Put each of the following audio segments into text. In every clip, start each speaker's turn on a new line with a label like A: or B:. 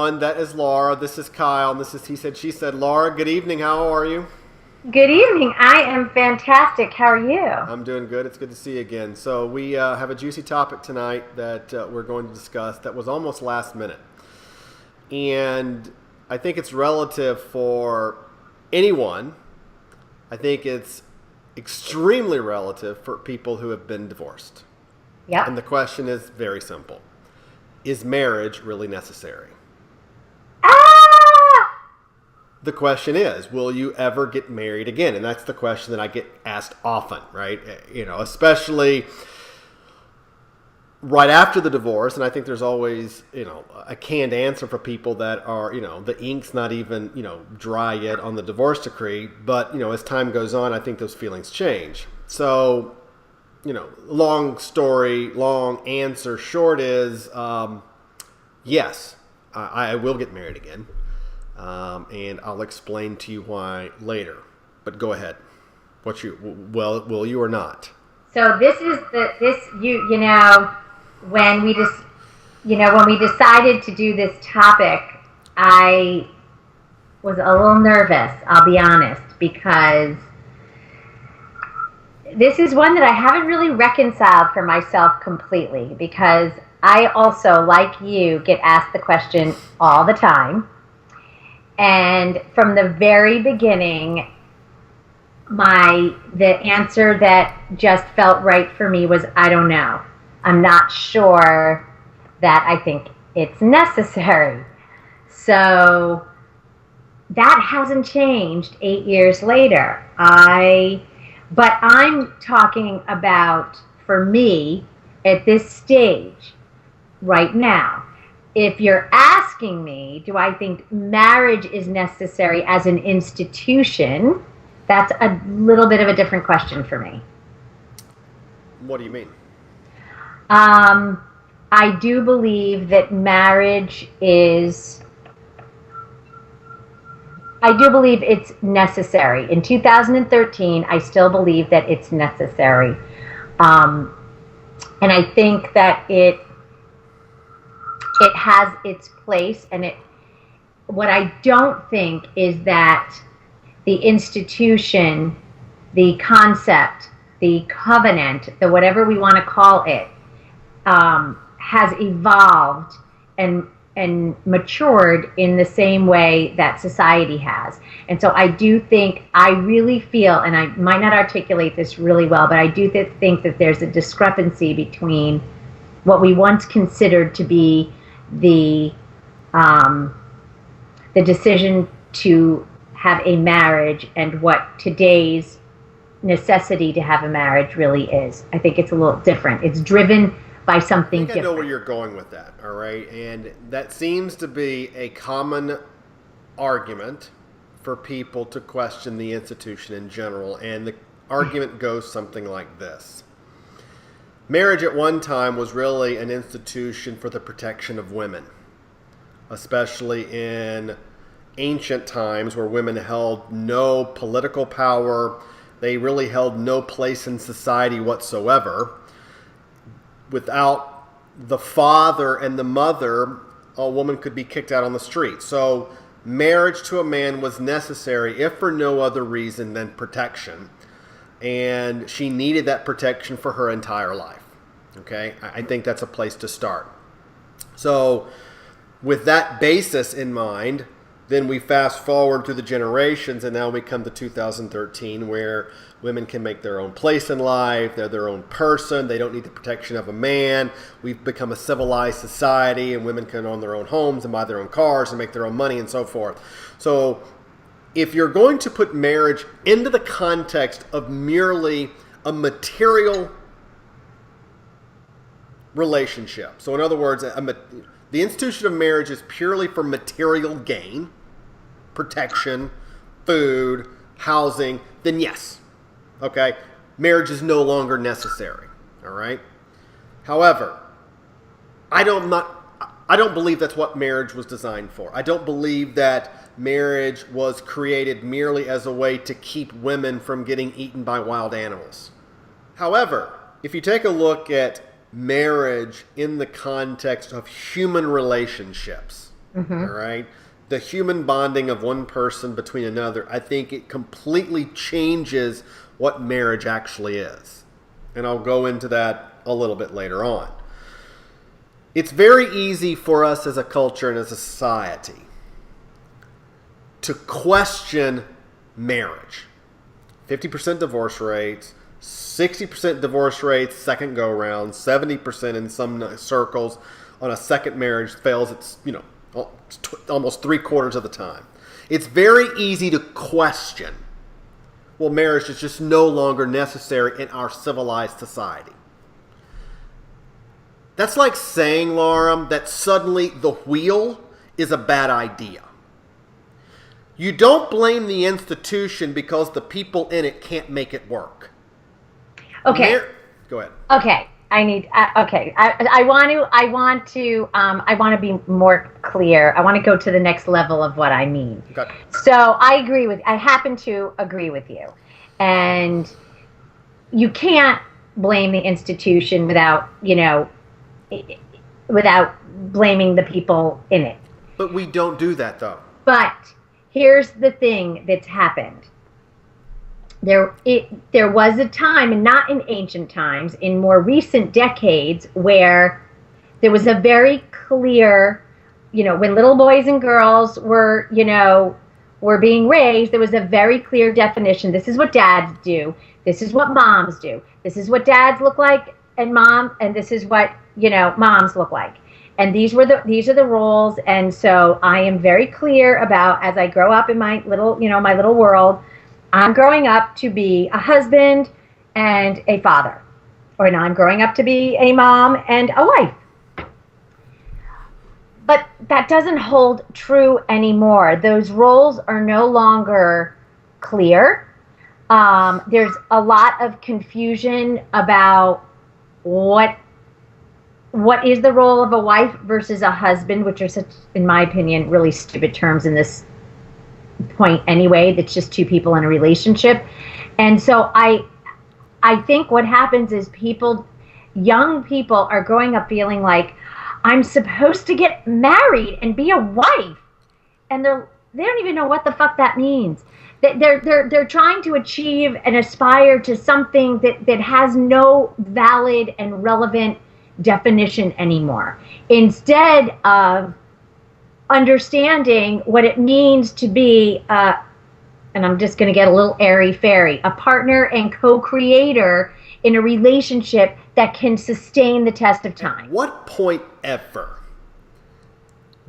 A: everyone. That is Laura. This is Kyle. And this is He Said, She Said. Laura, good evening. How are you?
B: Good evening. I am fantastic. How are you?
A: I'm doing good. It's good to see you again. So we have a juicy topic tonight that we're going to discuss that was almost last minute. And I think it's relative for anyone. I think it's extremely relative for people who have been divorced.
B: Yep.
A: And the question is very simple. Is marriage really necessary?
B: Ah!
A: The question is, will you ever get married again? And that's the question that I get asked often, right? Especially right after the divorce. And I think there's always, a canned answer for people that are, the ink's not even, dry yet on the divorce decree. But, as time goes on, I think those feelings change. So, long story, long answer short is, yes, I will get married again. And I'll explain to you why later. But go ahead. Will you or not?
B: So this is when we decided to do this topic, I was a little nervous, I'll be honest, because this is one that I haven't really reconciled for myself completely, because I also, like you, get asked the question all the time. And from the very beginning, the answer that just felt right for me was, I don't know. I'm not sure that I think it's necessary. So that hasn't changed 8 years later. But I'm talking about, for me, at this stage, right now. If you're asking me, do I think marriage is necessary as an institution, that's a little bit of a different question for me.
A: What do you mean?
B: I do believe that I do believe it's necessary. In 2013, I still believe that it's necessary. And I think that it has its place, and what I don't think is that the institution, the concept, the covenant, the whatever we want to call it, has evolved and matured in the same way that society has. And so I really feel, and I might not articulate this really well, but I do think that there's a discrepancy between what we once considered to be the decision to have a marriage and what today's necessity to have a marriage really is. I think it's a little different. It's driven by something different.
A: I know where you're going with that, all right? And that seems to be a common argument for people to question the institution in general. And the argument goes something like this. Marriage at one time was really an institution for the protection of women, especially in ancient times where women held no political power. They really held no place in society whatsoever. Without the father and the mother, a woman could be kicked out on the street. So marriage to a man was necessary, if for no other reason than protection. And she needed that protection for her entire life. Okay? I think that's a place to start. So with that basis in mind, then we fast forward through the generations, and now we come to 2013, where women can make their own place in life. They're their own person. They don't need the protection of a man. We've become a civilized society, and women can own their own homes and buy their own cars and make their own money and so forth. So if you're going to put marriage into the context of merely a material relationship, so in other words, the institution of marriage is purely for material gain, protection, food, housing, then yes, okay, marriage is no longer necessary, all right? However, I don't believe that's what marriage was designed for. I don't believe that marriage was created merely as a way to keep women from getting eaten by wild animals. However, if you take a look at marriage in the context of human relationships, All right. The human bonding of one person between another, I think it completely changes what marriage actually is. And I'll go into that a little bit later on. It's very easy for us as a culture and as a society to question marriage. 50% divorce rates, 60% divorce rates second go round, 70% in some circles on a second marriage fails. It's, almost 3/4 of the time. It's very easy to question, well, marriage is just no longer necessary in our civilized society. That's like saying, Laura, that suddenly the wheel is a bad idea. You don't blame the institution because the people in it can't make it work.
B: Okay.
A: Go ahead.
B: Okay. I want to be more clear. I want to go to the next level of what I mean.
A: Okay.
B: So I happen to agree with you. And you can't blame the institution without blaming the people in it.
A: But we don't do that, though.
B: But here's the thing that's happened. There was a time, and not in ancient times, in more recent decades, where there was a very clear, when little boys and girls were being raised, there was a very clear definition. This is what dads do. This is what moms do. This is what dads look like and this is what, moms look like. And these are the roles. And so I am very clear about, as I grow up in my little world, I'm growing up to be a husband and a father. Or now I'm growing up to be a mom and a wife. But that doesn't hold true anymore. Those roles are no longer clear. There's a lot of confusion about what is the role of a wife versus a husband, which are such, in my opinion, really stupid terms in this point anyway. That's just two people in a relationship. And so I think what happens is young people are growing up feeling like, I'm supposed to get married and be a wife. And they don't even know what the fuck that means. They're trying to achieve and aspire to something that has no valid and relevant definition anymore. Instead of understanding what it means to be, and I'm just going to get a little airy-fairy, a partner and co-creator in a relationship that can sustain the test of time.
A: At what point ever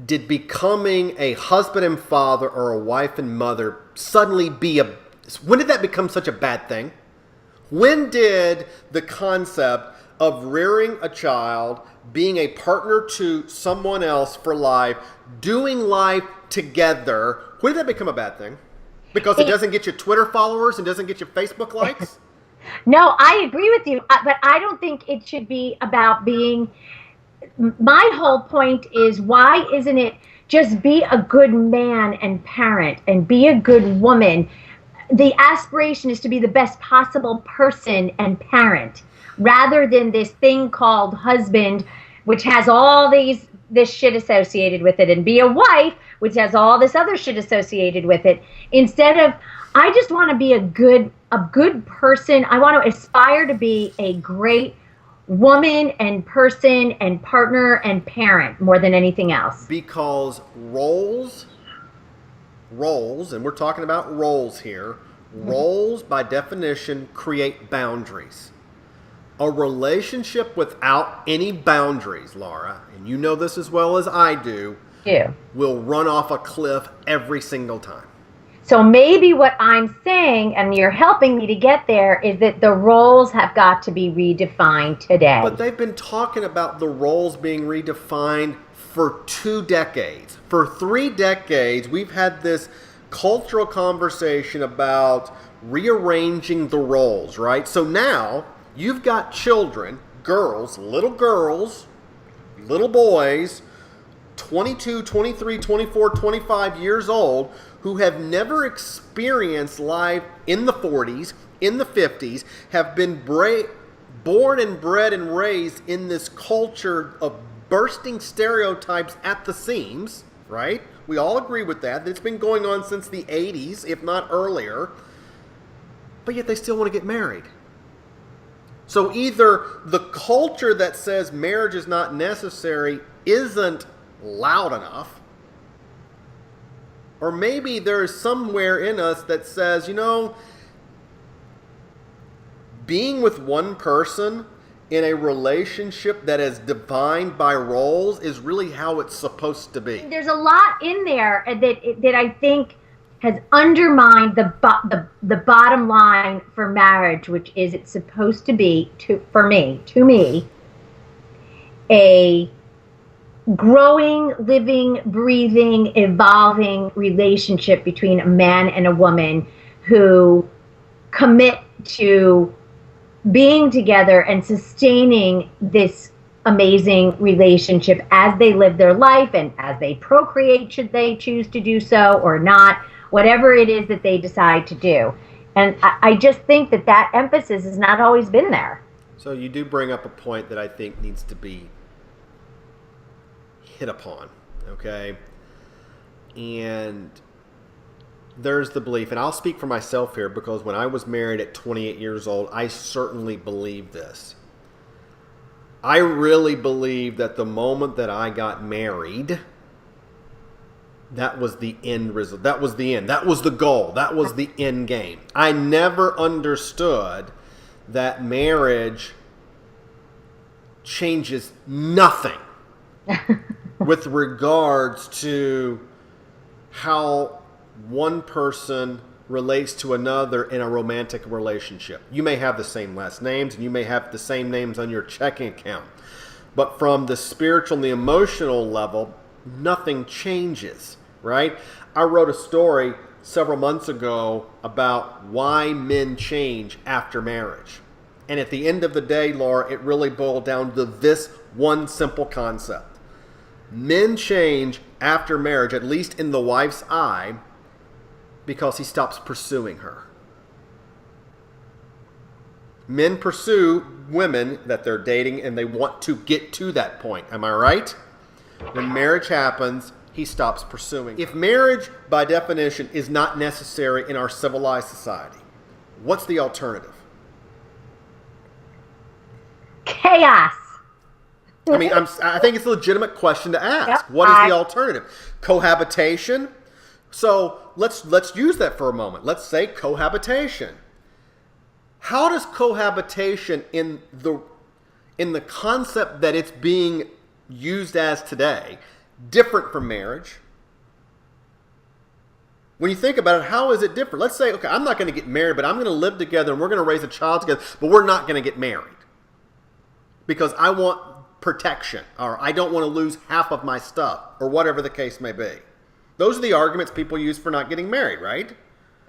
A: did becoming a husband and father or a wife and mother suddenly when did that become such a bad thing? When did the concept of rearing a child, being a partner to someone else for life, doing life together, when did that become a bad thing? Because it doesn't get you Twitter followers and doesn't get you Facebook likes?
B: No, I agree with you, but I don't think it should be about being. My whole point is, why isn't it just be a good man and parent and be a good woman? The aspiration is to be the best possible person and parent, rather than this thing called husband, which has all this shit associated with it, and be a wife, which has all this other shit associated with it. Instead of, I just want to be a good person. I want to aspire to be a great woman and person and partner and parent more than anything else.
A: Because roles, and we're talking about roles here, roles by definition create boundaries. A relationship without any boundaries, Laura, and you know this as well as I do, will run off a cliff every single time.
B: So maybe what I'm saying, and you're helping me to get there, is that the roles have got to be redefined today.
A: But they've been talking about the roles being redefined for 2 decades. For 3 decades, we've had this cultural conversation about rearranging the roles, right? So now you've got children, girls, little boys, 22, 23, 24, 25 years old, who have never experienced life in the 40s, in the 50s, have been born and bred and raised in this culture of bursting stereotypes at the seams, right? We all agree with that. It's been going on since the 80s, if not earlier. But yet they still want to get married. So either the culture that says marriage is not necessary isn't loud enough, or maybe there's somewhere in us that says, being with one person in a relationship that is defined by roles is really how it's supposed to be.
B: There's a lot in there that I think has undermined the bottom line for marriage, which is it's supposed to be, to me, a growing, living, breathing, evolving relationship between a man and a woman who commit to being together and sustaining this amazing relationship as they live their life and as they procreate, should they choose to do so or not, whatever it is that they decide to do. And I just think that emphasis has not always been there.
A: So you do bring up a point that I think needs to be hit upon, okay? And there's the belief, and I'll speak for myself here, because when I was married at 28 years old, I certainly believed this. I really believed that the moment that I got married, that was the end result. That was the end. That was the goal. That was the end game. I never understood that marriage changes nothing with regards to how one person relates to another in a romantic relationship. You may have the same last names and you may have the same names on your checking account, but from the spiritual and the emotional level, nothing changes, right? I wrote a story several months ago about why men change after marriage. And at the end of the day, Laura, it really boiled down to this one simple concept. Men change after marriage, at least in the wife's eye, because he stops pursuing her. Men pursue women that they're dating and they want to get to that point. Am I right? When marriage happens, he stops pursuing. If marriage, by definition, is not necessary in our civilized society, what's the alternative?
B: Chaos.
A: I mean, I think it's a legitimate question to ask.
B: Yep.
A: What is the alternative? Cohabitation? So let's use that for a moment. Let's say cohabitation. How does cohabitation in the concept that it's being used as today different from marriage? When you think about it, how is it different? Let's say, okay, I'm not going to get married, but I'm going to live together and we're going to raise a child together, but we're not going to get married because I want protection, or I don't want to lose half of my stuff, or whatever the case may be. Those are the arguments people use for not getting married, right?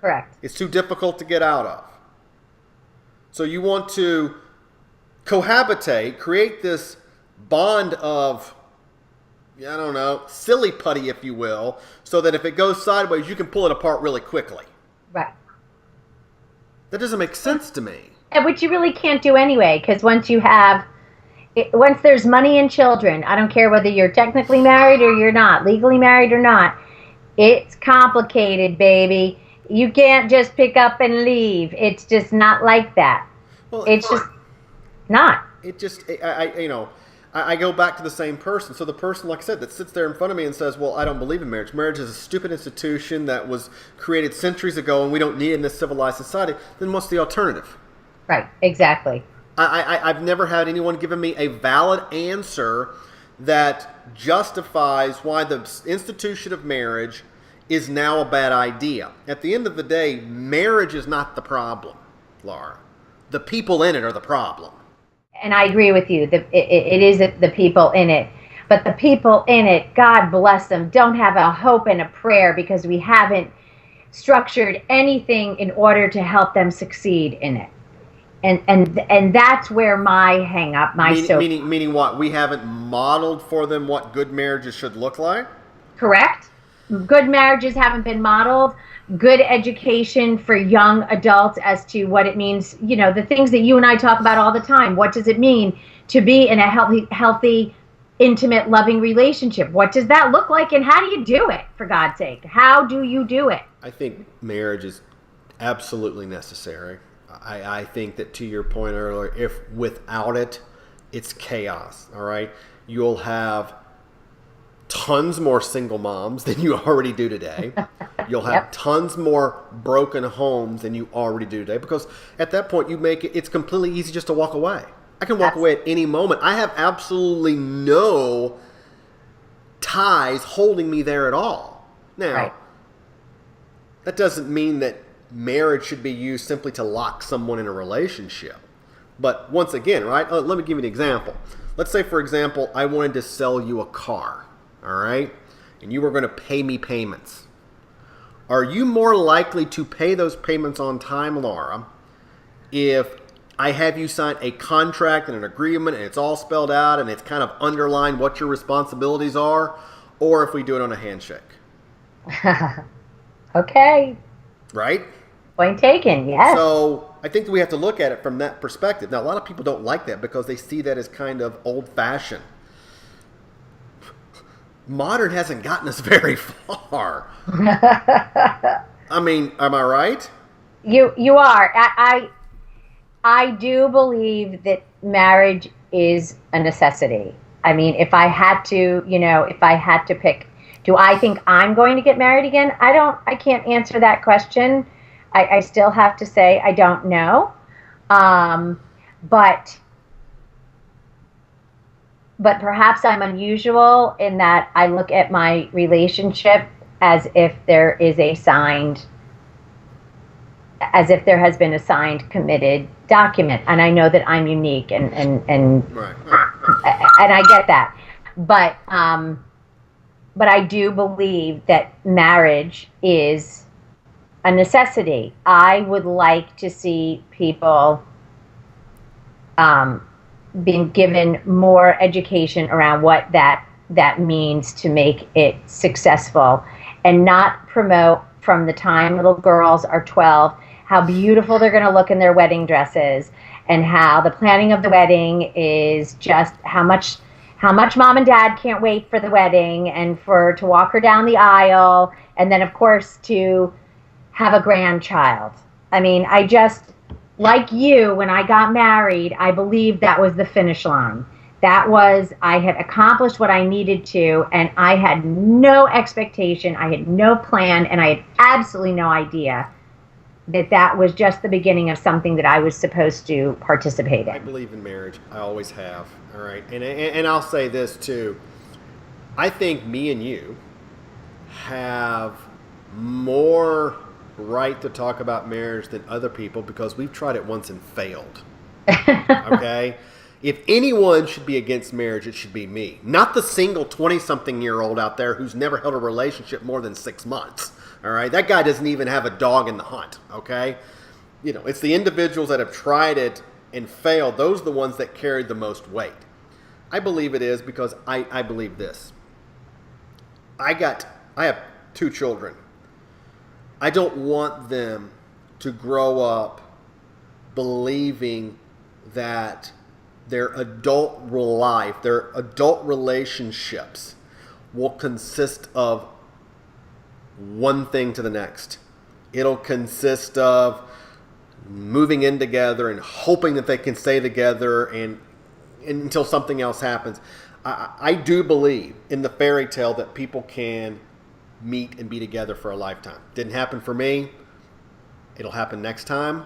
B: Correct.
A: It's too difficult to get out of. So you want to cohabitate, create this bond of, I don't know, silly putty, if you will, so that if it goes sideways, you can pull it apart really quickly.
B: Right.
A: That doesn't make sense to me.
B: And which you really can't do anyway, because once there's money and children, I don't care whether you're technically married or you're not, legally married or not, it's complicated, baby. You can't just pick up and leave. It's just not like that.
A: Well,
B: it's just not.
A: It just, I go back to the same person. So the person, like I said, that sits there in front of me and says, well, I don't believe in marriage. Marriage is a stupid institution that was created centuries ago and we don't need it in this civilized society. Then what's the alternative?
B: Right, exactly.
A: I've never had anyone giving me a valid answer that justifies why the institution of marriage is now a bad idea. At the end of the day, marriage is not the problem, Laura. The people in it are the problem.
B: And I agree with you. It is the people in it. But the people in it, God bless them, don't have a hope and a prayer because we haven't structured anything in order to help them succeed in it. And that's where my hang up,
A: meaning what? We haven't modeled for them what good marriages should look like?
B: Correct. Good marriages haven't been modeled. Good education for young adults as to what it means, the things that you and I talk about all the time. What does it mean to be in a healthy intimate, loving relationship. What does that look like, and how do you do it, for God's sake? How do you do it?
A: I think marriage is absolutely necessary. I think that, to your point earlier, if without it, it's chaos, all right? You'll have tons more single moms than you already do today. You'll have
B: Yep.
A: tons more broken homes than you already do today, because at that point you make it's completely easy just to walk away. I can walk
B: That's-
A: away at any moment. I have absolutely no ties holding me there at all. Now,
B: Right.
A: that doesn't mean that marriage should be used simply to lock someone in a relationship. But once again, right, let me give you an example. Let's say, for example, I wanted to sell you a car, all right? And you were going to pay me payments. Are you more likely to pay those payments on time, Laura, if I have you sign a contract and an agreement and it's all spelled out and it's kind of underlined what your responsibilities are, or if we do it on a handshake?
B: Okay.
A: Right?
B: Point taken. Yes.
A: So I think that we have to look at it from that perspective. Now, a lot of people don't like that because they see that as kind of old-fashioned. Modern hasn't gotten us very far. I mean, am I right?
B: You are. I do believe that marriage is a necessity. I mean, if I had to, if I had to pick, do I think I'm going to get married again? I can't answer that question. I still have to say I don't know. But perhaps I'm unusual in that I look at my relationship as if there is as if there has been a signed, committed document, and I know that I'm unique, and
A: Right.
B: and I get that, but I do believe that marriage is a necessity. I would like to see people being given more education around what that means to make it successful, and not promote from the time little girls are 12 how beautiful they're going to look in their wedding dresses, and how the planning of the wedding is just how much mom and dad can't wait for the wedding and to walk her down the aisle, and then of course to have a grandchild. I mean, I just, like you, when I got married, I believed that was the finish line. I had accomplished what I needed to, and I had no expectation, I had no plan, and I had absolutely no idea that was just the beginning of something that I was supposed to participate
A: I
B: in.
A: believe in marriage. I always have. All right. And I'll say this too. I think me and you have more right to talk about marriage than other people because we've tried it once and failed. Okay? If anyone should be against marriage, it should be me. Not the single 20-something-year-old out there who's never held a relationship more than 6 months. All right? That guy doesn't even have a dog in the hunt. Okay? It's the individuals that have tried it and failed. Those are the ones that carried the most weight. I believe it is because I believe this. I have 2 children. I don't want them to grow up believing that their adult life, their adult relationships will consist of one thing to the next. It'll consist of moving in together and hoping that they can stay together and until something else happens. I do believe in the fairy tale that people can meet and be together for a lifetime. Didn't happen for me. It'll happen next time.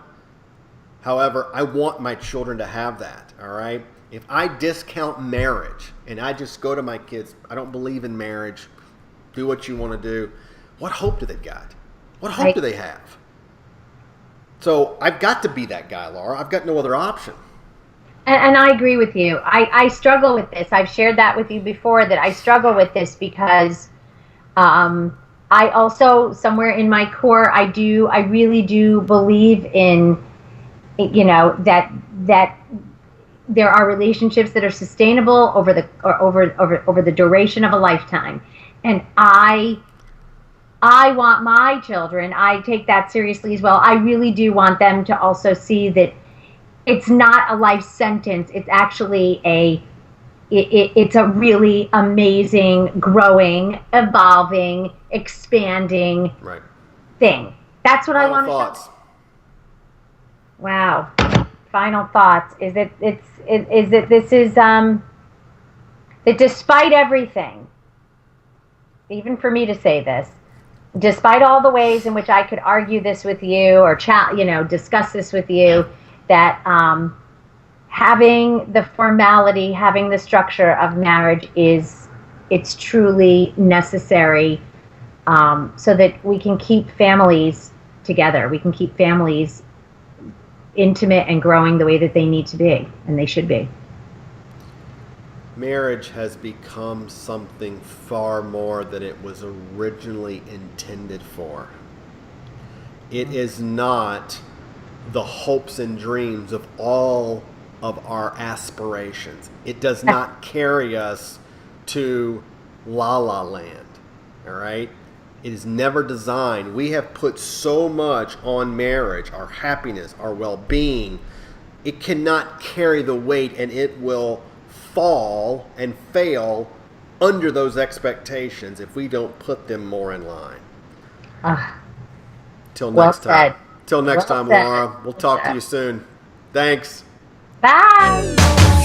A: However, I want my children to have that, all right? If I discount marriage and I just go to my kids, I don't believe in marriage, do what you want to do, what hope do they got? What hope do they have? So I've got to be that guy, Laura. I've got no other option.
B: And I agree with you. I struggle with this. I've shared that with you before, that I struggle with this because I also, somewhere in my core, I really do believe in, that there are relationships that are sustainable over the duration of a lifetime. And I want my children, I take that seriously as well. I really do want them to also see that it's not a life sentence. It's actually a it's a really amazing, growing, evolving, expanding
A: Right.
B: thing. That's what I
A: Final
B: want to
A: thoughts.
B: show. Wow. Final thoughts is that this is that despite everything, even for me to say this, despite all the ways in which I could argue this with you or discuss this with you, that having the formality, having the structure of marriage it's truly necessary, so that we can keep families together. We can keep families intimate and growing the way that they need to be and they should be.
A: Marriage has become something far more than it was originally intended for. It is not the hopes and dreams of all of our aspirations. It does not carry us to La La Land. All right? It is never designed. We have put so much on marriage, our happiness, our well-being. It cannot carry the weight, and it will fall and fail under those expectations if we don't put them more in line. Till next time. Till next time, Laura. We'll talk to you soon. Thanks.
B: Bye.